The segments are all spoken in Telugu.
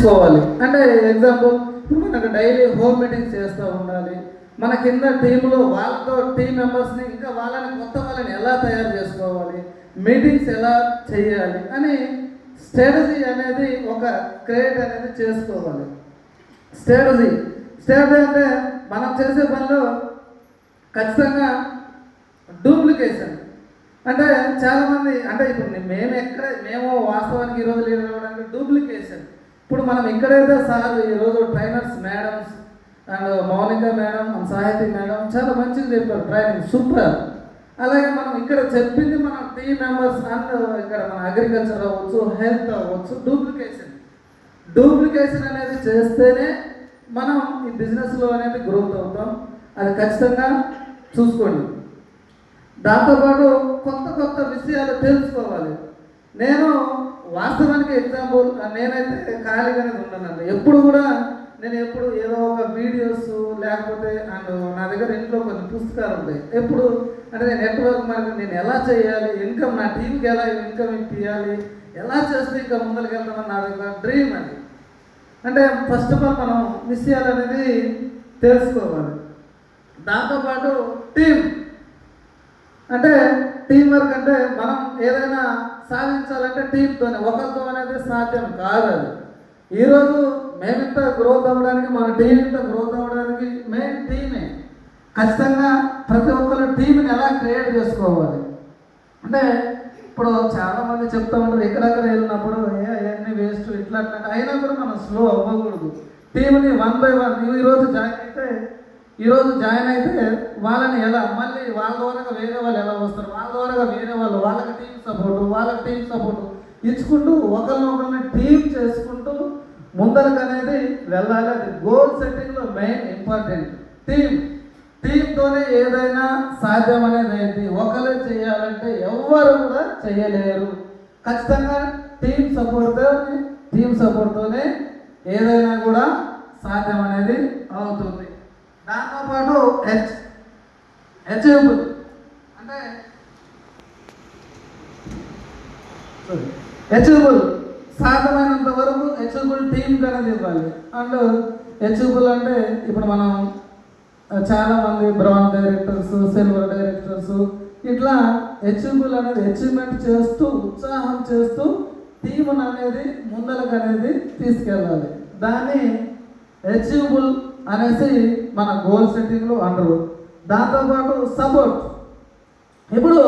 పోవాలి. అంటే ఎగ్జాంపుల్ ఇప్పుడు మనకు డైలీ హోమ్ మీటింగ్స్ చేస్తూ ఉండాలి. మన కింద టీంలో వాళ్ళతో టీం మెంబర్స్ని ఇంకా కొత్త వాళ్ళని ఎలా తయారు చేసుకోవాలి, మీటింగ్స్ ఎలా చేయాలి అని స్ట్రాటజీ అనేది ఒక క్రియేట్ అనేది చేసుకోవాలి. స్ట్రాటజీ అంటే మనం చేసే పనిలో ఖచ్చితంగా డూప్లికేషన్. అంటే చాలామంది అంటే ఇప్పుడు మేము వాస్తవానికి ఈరోజు లీడర్ అవ్వడానికి డూప్లికేషన్. ఇప్పుడు మనం ఎక్కడైతే సార్ ఈరోజు trainers madams and Mounika madam and సాహితీ మేడం చాలా మంచిగా చెప్పారు, ట్రైనింగ్ సూపర్. అలాగే మనం ఇక్కడ చెప్పింది మన టీమ్ మెంబర్స్ అండ్ ఇక్కడ మన అగ్రికల్చర్ అవ్వచ్చు, హెల్త్ అవ్వచ్చు, డూప్లికేషన్ అనేది చేస్తేనే మనం ఈ బిజినెస్లో అనేది గ్రోత్ అవుతాం. అది ఖచ్చితంగా చూసుకోండి. దాంతోపాటు కొత్త విషయాలు తెలుసుకోవాలి. నేను వాస్తవానికి ఎగ్జాంపుల్ నేనైతే ఖాళీగానే ఉన్నానండి. ఎప్పుడు కూడా నేను ఏదో ఒక వీడియోస్ లేకపోతే అండ్ నా దగ్గర ఇంట్లో కొన్ని పుస్తకాలు ఉంటాయి. ఎప్పుడు అంటే నేను నెట్వర్క్ మార్కెటింగ్ నేను ఎలా చేయాలి, ఇన్కమ్ నా టీంకి ఎలా ఇన్కమ్ ఇప్పించాలి, ఎలా చేస్తే ఇంకా ముందరికి వెళ్తామని నా దగ్గర డ్రీమ్ అది. అంటే ఫస్ట్ ఆఫ్ ఆల్ మనం విషయాలు అనేది తెలుసుకోవాలి. దాంతోపాటు అంటే టీం వర్క్ అంటే మనం ఏదైనా సాధించాలంటే టీంతోనే, ఒకరితో అనేది సాధ్యం కాదు. అది ఈరోజు మేమింత గ్రోత్ అవ్వడానికి, మన టీం ఇంత గ్రోత్ అవ్వడానికి మెయిన్ టీమే. ఖచ్చితంగా ప్రతి ఒక్కరు టీంని ఎలా క్రియేట్ చేసుకోవాలి. అంటే ఇప్పుడు చాలామంది చెప్తూ ఉంటారు ఎక్కడెక్కడ వెళ్ళినప్పుడు అవన్నీ వేస్ట్ ఇట్లా అయినా కూడా మనం స్లో అవ్వకూడదు. టీంని 1 by 1 ఈరోజు జాయిన్ అయితే వాళ్ళని ఎలా మళ్ళీ వాళ్ళ ద్వారా వేరే వాళ్ళు ఎలా వస్తారు, వాళ్ళ ద్వారా వేరే వాళ్ళు వాళ్ళకి టీం సపోర్టు ఇచ్చుకుంటూ ఒకరిని టీం చేసుకుంటూ ముందరకు అనేది వెళ్ళాలి. అది గోల్ సెట్టింగ్లో మెయిన్ ఇంపార్టెంట్. టీంతోనే ఏదైనా సాధ్యం అనేది అయింది. ఒకరే చేయాలంటే ఎవ్వరు కూడా చేయలేరు. ఖచ్చితంగా టీం సపోర్ట్తోనే ఏదైనా కూడా సాధ్యం అనేది అవుతుంది. దాంతోపాటు అచీవబుల్ అంటే సాధ్యమైనంత వరకు అచీవబుల్ టీంకి అనేది ఇవ్వాలి. అండ్ అచీవబుల్ అంటే ఇప్పుడు మనం చాలామంది బ్రాంజ్ డైరెక్టర్స్, సిల్వర్ డైరెక్టర్స్ ఇట్లా అచీవబుల్ అనేది అచీవ్మెంట్ చేస్తూ ఉత్సాహం చేస్తూ టీంను అనేది ముందరకు అనేది తీసుకెళ్ళాలి. దాన్ని అచీవబుల్ అనేసి మన గోల్ సెట్టింగ్లో అంటారు. దాంతోపాటు సపోర్ట్. ఇప్పుడు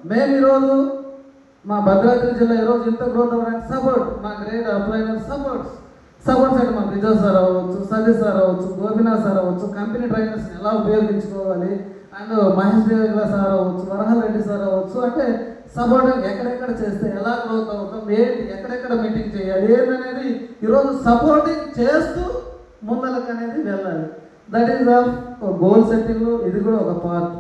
మేము ఈరోజు మా భద్రాద్రి జిల్లా ఈరోజు ఇంత గ్రోత్ అవ్వడానికి సపోర్ట్ మా గ్రేట్ అప్లైనర్ సపోర్ట్స్ అంటే మా విజయ్ సార్ అవ్వచ్చు, సతీష్ సార్ అవ్వచ్చు, గోపినాథ్ సార్ అవ్వచ్చు, కంపెనీ ట్రైనర్స్ని ఎలా ఉపయోగించుకోవాలి, అండ్ మహేష్ దేవిల సార్ అవ్వచ్చు, వరహల్ రెడ్డి సార్ అవ్వచ్చు. అంటే సపోర్ట్ ఎక్కడెక్కడ చేస్తే ఎలా గ్రోత్ అవుతాం, ఏంటి ఎక్కడెక్కడ మీటింగ్ చేయాలి ఏంటనేది ఈరోజు సపోర్టింగ్ చేస్తూ ముందలకు అనేది వెళ్ళాలి. దట్ ఈస్ ఆఫ్ గోల్ సెట్టింగ్లో ఇది కూడా ఒక పార్ట్.